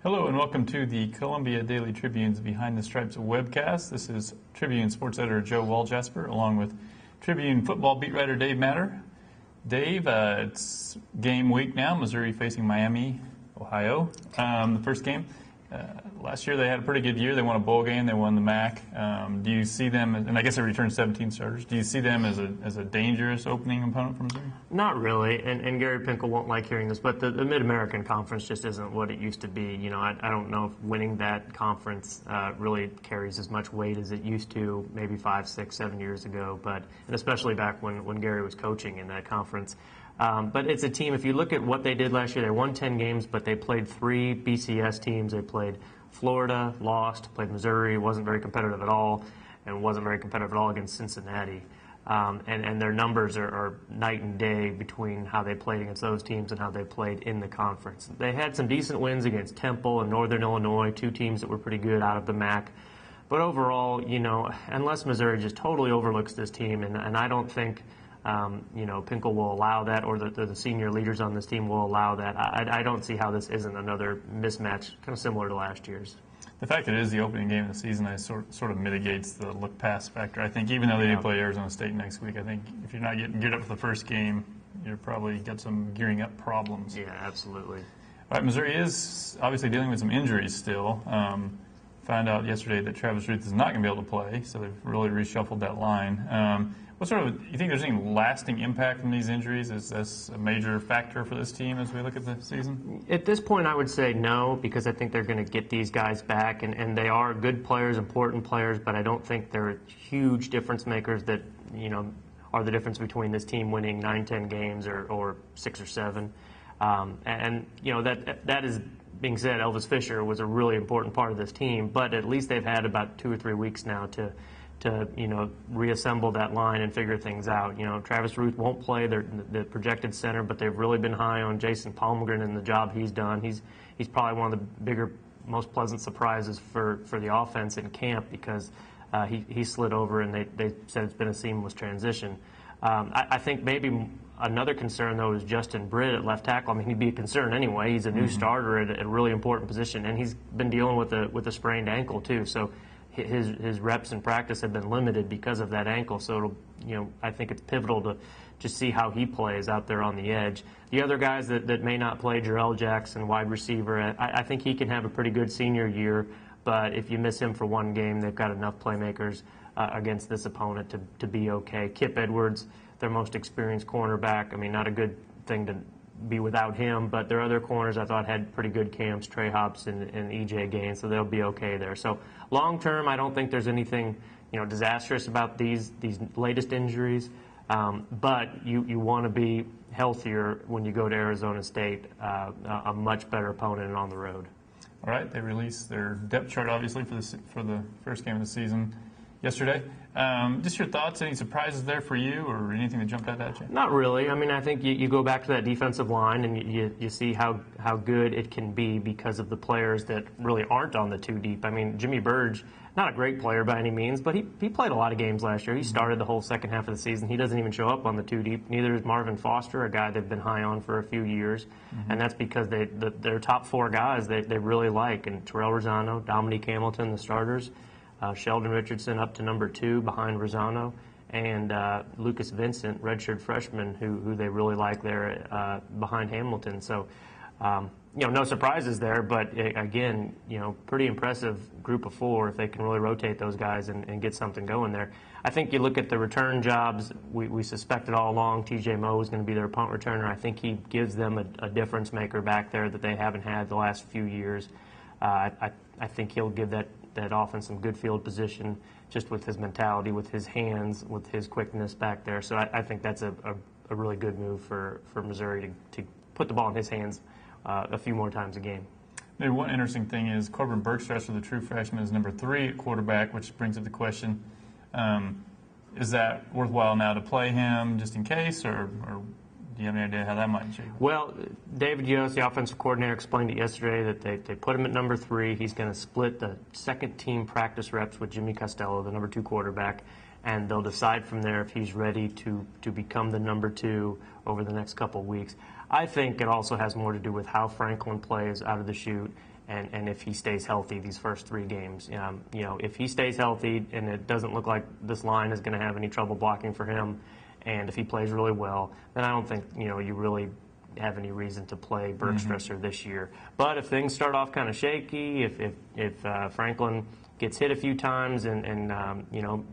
Hello and welcome to the Columbia Daily Tribune's Behind the Stripes webcast. This is Tribune sports editor Joe Walljasper along with Tribune football beat writer Dave Matter. Dave, it's game week now. Missouri facing Miami, Ohio. The first game. Last year they had a pretty good year. They won a bowl game. They won the MAC. Do you see them, and I guess they returned 17 starters, do you see them as a dangerous opening opponent for Missouri? Not really, and Gary Pinkel won't like hearing this, but the Mid-American Conference just isn't what it used to be. You know, I don't know if winning that conference really carries as much weight as it used to maybe 5, 6, 7 years ago, and especially back when Gary was coaching in that conference. But it's a team, if you look at what they did last year, they won 10 games, but they played 3 BCS teams. They played Florida, lost, played Missouri, wasn't very competitive at all, and wasn't very competitive at all against Cincinnati. And their numbers are night and day between how they played against those teams and how they played in the conference. They had some decent wins against Temple and Northern Illinois, 2 teams that were pretty good out of the MAC. But overall, you know, unless Missouri just totally overlooks this team, and I don't think Pinkel will allow that, or the senior leaders on this team will allow that. I don't see how this isn't another mismatch, kind of similar to last year's. The fact that it is the opening game of the season, I sort of mitigates the look past factor. I think even though they do play Arizona State next week, I think if you're not getting geared up for the first game, you're probably got some gearing up problems. Yeah, absolutely. All right, Missouri is obviously dealing with some injuries still. Found out yesterday that Travis Ruth is not going to be able to play, so they've really reshuffled that line. What sort of, you think there's any lasting impact from these injuries? Is this a major factor for this team as we look at the season? At this point, I would say no, because I think they're going to get these guys back, and they are good players, important players, but I don't think they're huge difference makers that, you know, are the difference between this team winning 9, 10 games or 6 or 7. And you know, that is being said, Elvis Fisher was a really important part of this team, but at least they've had about 2 or 3 weeks now to you know, reassemble that line and figure things out. You know, Travis Ruth won't play the projected center, but they've really been high on Jason Palmgren and the job he's done. He's probably one of the bigger, most pleasant surprises for the offense in camp, because he slid over and they said it's been a seamless transition. I think maybe another concern, though, is Justin Britt at left tackle. I mean, he'd be a concern anyway. He's a new starter at a really important position, and he's been dealing with a sprained ankle too. So his reps in practice have been limited because of that ankle. So it'll, you know, I think it's pivotal to just see how he plays out there on the edge. The other guys that may not play, Jarrell Jackson, wide receiver, I think he can have a pretty good senior year. But if you miss him for 1 game, they've got enough playmakers against this opponent to be okay. Kip Edwards, their most experienced cornerback. I mean, not a good thing to be without him, but their other corners I thought had pretty good camps, Trey Hobson and E.J. Gaines, so they'll be okay there. So long term, I don't think there's anything, you know, disastrous about these latest injuries, but you want to be healthier when you go to Arizona State, a much better opponent and on the road. All right, they released their depth chart, obviously, for the first game of the season yesterday. Just your thoughts, any surprises there for you or anything that jumped out at you? Not really. I mean, I think you go back to that defensive line and you see how good it can be because of the players that really aren't on the 2 deep. I mean, Jimmy Burge, not a great player by any means, but he played a lot of games last year. He started the whole second half of the season. He doesn't even show up on the 2 deep. Neither is Marvin Foster, a guy they've been high on for a few years. And that's because their top 4 guys they really like, and Terrell Rosano, Dominique Hamilton, the starters, Sheldon Richardson up to number 2 behind Rosano, and Lucas Vincent, redshirt freshman, who they really like there behind Hamilton. So, you know, no surprises there, but again, you know, pretty impressive group of 4 if they can really rotate those guys and get something going there. I think you look at the return jobs, we suspected all along TJ Moe was going to be their punt returner. I think he gives them a difference maker back there that they haven't had the last few years. I think he'll give that offense some good field position just with his mentality, with his hands, with his quickness back there. So I think that's a really good move for Missouri to put the ball in his hands a few more times a game. Maybe one interesting thing is Corbin Bergstrasser, the true freshman, is number 3 at quarterback, which brings up the question, is that worthwhile now to play him just in case, or do you have any idea how that might change? Well, David Yost, the offensive coordinator, explained it yesterday that they put him at number 3. He's going to split the second team practice reps with Jimmy Costello, the number 2 quarterback, and they'll decide from there if he's ready to become the number 2 over the next couple of weeks. I think it also has more to do with how Franklin plays out of the chute and if he stays healthy these first 3 games. If he stays healthy and it doesn't look like this line is going to have any trouble blocking for him, and if he plays really well, then I don't think you really have any reason to play Bergstresser this year. But if things start off kind of shaky, if Franklin gets hit a few times and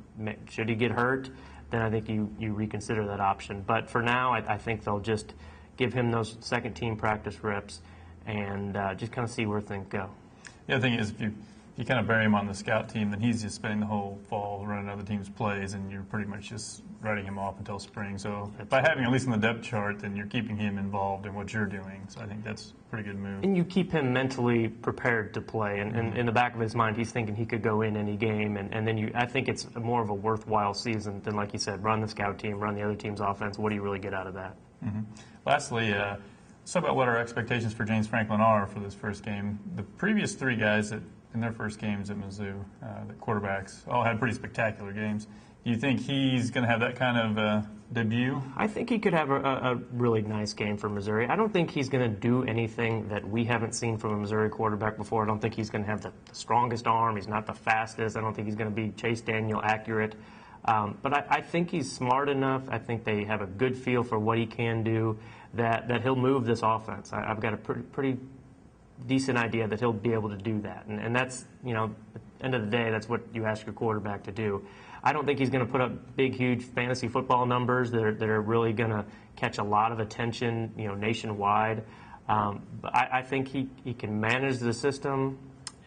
should he get hurt, then I think you reconsider that option. But for now, I think they'll just give him those second-team practice reps and just kind of see where things go. The other thing is, if you kind of bury him on the scout team, then he's just spending the whole fall running other teams' plays, and you're pretty much just writing him off until spring. So by having at least on the depth chart, then you're keeping him involved in what you're doing. So I think that's a pretty good move. And you keep him mentally prepared to play, and in the back of his mind, he's thinking he could go in any game, and then I think it's more of a worthwhile season than, like you said, run the scout team, run the other team's offense. What do you really get out of that? Lastly, let's talk about what our expectations for James Franklin are for this first game. The previous 3 guys that in their first games at Mizzou, the quarterbacks, all had pretty spectacular games. Do you think he's going to have that kind of debut? I think he could have a really nice game for Missouri. I don't think he's going to do anything that we haven't seen from a Missouri quarterback before. I don't think he's going to have the strongest arm. He's not the fastest. I don't think he's going to be Chase Daniel accurate. But I think he's smart enough. I think they have a good feel for what he can do, that he'll move this offense. I've got a pretty decent idea that he'll be able to do that. And that's, at the end of the day, that's what you ask your quarterback to do. I don't think he's going to put up big, huge fantasy football numbers that are really going to catch a lot of attention, nationwide. But I think he can manage the system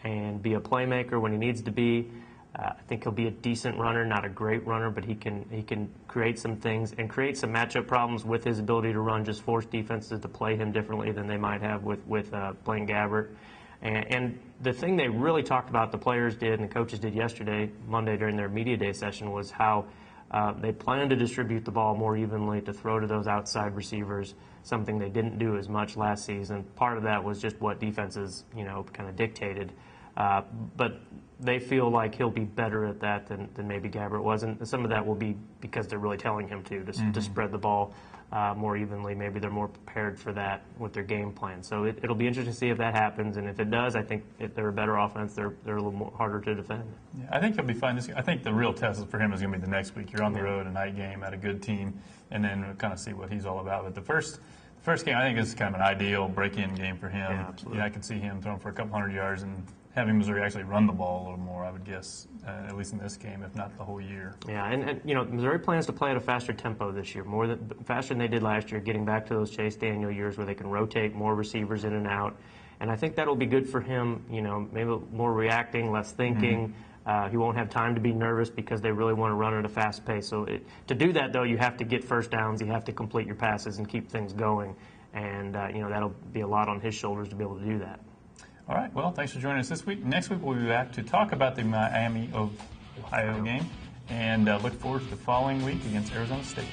and be a playmaker when he needs to be. I think he'll be a decent runner, not a great runner, but he can create some things and create some matchup problems with his ability to run, just force defenses to play him differently than they might have with Blaine Gabbert. And the thing they really talked about, the players did and the coaches did yesterday, Monday during their media day session, was how they plan to distribute the ball more evenly, to throw to those outside receivers, something they didn't do as much last season. Part of that was just what defenses, kind of dictated. But they feel like he'll be better at that than maybe Gabbert was. And some of that will be because they're really telling him to spread the ball more evenly. Maybe they're more prepared for that with their game plan. So it'll be interesting to see if that happens. And if it does, I think if they're a better offense, they're a little more harder to defend. Yeah, I think he'll be fine. I think the real test for him is going to be the next week. You're on the road, a night game at a good team, and then we'll kind of see what he's all about. But the first game, I think, is kind of an ideal break-in game for him. Yeah, absolutely. I could see him throwing for a couple hundred yards and having Missouri actually run the ball a little more, I would guess, at least in this game, if not the whole year. Yeah, and Missouri plans to play at a faster tempo this year, faster than they did last year, getting back to those Chase Daniel years where they can rotate more receivers in and out. And I think that'll be good for him, maybe more reacting, less thinking. He won't have time to be nervous because they really want to run at a fast pace. So to do that, though, you have to get first downs, you have to complete your passes and keep things going. And, that'll be a lot on his shoulders to be able to do that. All right. Well, thanks for joining us this week. Next week, we'll be back to talk about the Miami of Ohio game and look forward to the following week against Arizona State.